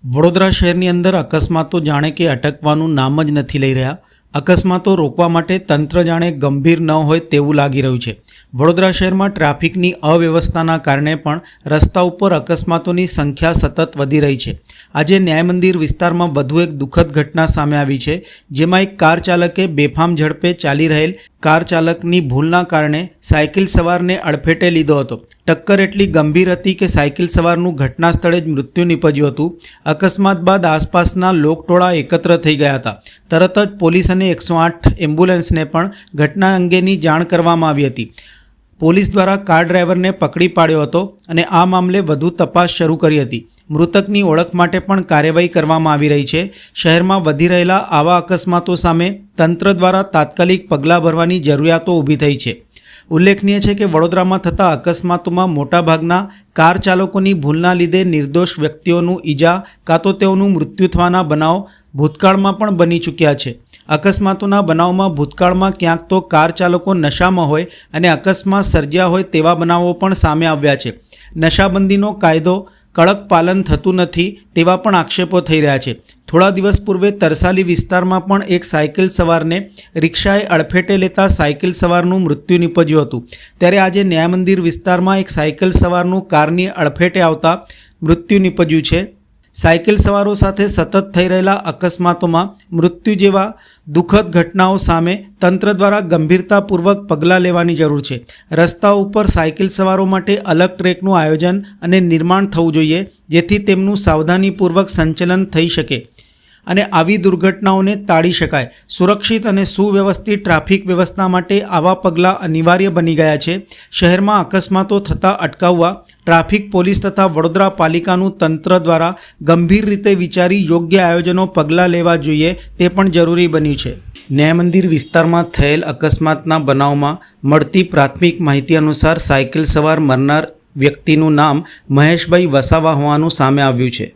વડોદરા શહેરની અંદર અકસ્માતો જાણે કે અટકવાનું નામ જ નથી લઈ રહ્યા। અકસ્માતો રોકવા માટે તંત્ર જાણે ગંભીર ન હોય તેવું લાગી રહ્યું છે। વડોદરા શહેરમાં ટ્રાફિકની અવ્યવસ્થાના કારણે પણ રસ્તા ઉપર અકસ્માતોની સંખ્યા સતત વધી રહી છે। આજે ન્યાય મંદિર વિસ્તારમાં વધુ એક દુઃખદ ઘટના સામે આવી છે, જેમાં એક કાર ચાલકે બેફામ ઝડપે ચાલી રહેલ કાર ચાલકની ભૂલના કારણે સાયકલ સવારને અડફેટે લીધો હતો। ટક્કર એટલી ગંભીર હતી કે સાયકલ સવારનું ઘટના સ્થળે જ મૃત્યુ નીપજ્યું હતું। અકસ્માત બાદ આસપાસના લોકટોળા એકત્ર થઈ ગયા હતા। તરત જ પોલીસ અને 108 એમ્બ્યુલન્સને પણ ઘટના અંગેની જાણ કરવામાં આવી હતી। પોલીસ દ્વારા કાર ડ્રાઈવરને પકડી પાડ્યો હતો અને આ મામલે વધુ તપાસ શરૂ કરી હતી। મૃતકની ઓળખ માટે પણ કાર્યવાહી કરવામાં આવી રહી છે। શહેરમાં વધી રહેલા આવા અકસ્માતો સામે તંત્ર દ્વારા તાત્કાલિક પગલાં ભરવાની જરૂરિયાતો ઊભી થઈ છે। ઉલ્લેખનીય છે કે વડોદરામાં થતા અકસ્માતોમાં મોટાભાગના કાર ચાલકોની ભૂલના લીધે નિર્દોષ વ્યક્તિઓનું ઈજા કાં તો તેઓનું મૃત્યુ થવાના બનાવ ભૂતકાળમાં પણ બની ચૂક્યા છે। અકસ્માતોના બનાવમાં ભૂતકાળમાં ક્યાંક તો કાર ચાલકો નશામાં હોય અને અકસ્માત સર્જ્યા હોય તેવા બનાવો પણ સામે આવ્યા છે। નશાબંધીનો કાયદો કડક પાલન થતું નથી તેવા પણ આક્ષેપો થઈ રહ્યા છે। થોડા દિવસ પૂર્વે તરસાલી વિસ્તારમાં પણ એક સાયકલ સવારને રિક્ષાએ અડફેટે લેતા સાયકલ સવારનું મૃત્યુ નીપજ્યું હતું। ત્યારે આજે ન્યાય મંદિર વિસ્તારમાં એક સાયકલ સવારનું કારની અડફેટે આવતા મૃત્યુ નીપજ્યું છે। સાયકલ સવારો સાથે સતત થઈ રહેલા અકસ્માતોમાં મૃત્યુ જેવા દુઃખદ ઘટનાઓ સામે તંત્ર દ્વારા ગંભીરતાપૂર્વક પગલાં લેવાની જરૂર છે। રસ્તાઓ ઉપર સાયકલ સવારો માટે અલગ ટ્રેકનું આયોજન અને નિર્માણ થવું જોઈએ, જેથી તેમનું સાવધાનીપૂર્વક સંચાલન થઈ શકે અને આવી દુર્ઘટનાઓને ટાળી શકાય। સુરક્ષિત અને સુવ્યવસ્થિત ટ્રાફિક વ્યવસ્થા માટે આવા પગલાં અનિવાર્ય બની ગયા છે। શહેરમાં અકસ્માતો થતાં અટકાવવા ટ્રાફિક પોલીસ તથા વડોદરા પાલિકાનું તંત્ર દ્વારા ગંભીર રીતે વિચારી યોગ્ય આયોજનો પગલાં લેવા જોઈએ તે પણ જરૂરી બન્યું છે। ન્યાય મંદિર વિસ્તારમાં થયેલ અકસ્માતના બનાવમાં મળતી પ્રાથમિક માહિતી અનુસાર સાયકલ સવાર મરનાર વ્યક્તિનું નામ મહેશભાઈ વસાવા હોવાનું સામે આવ્યું છે।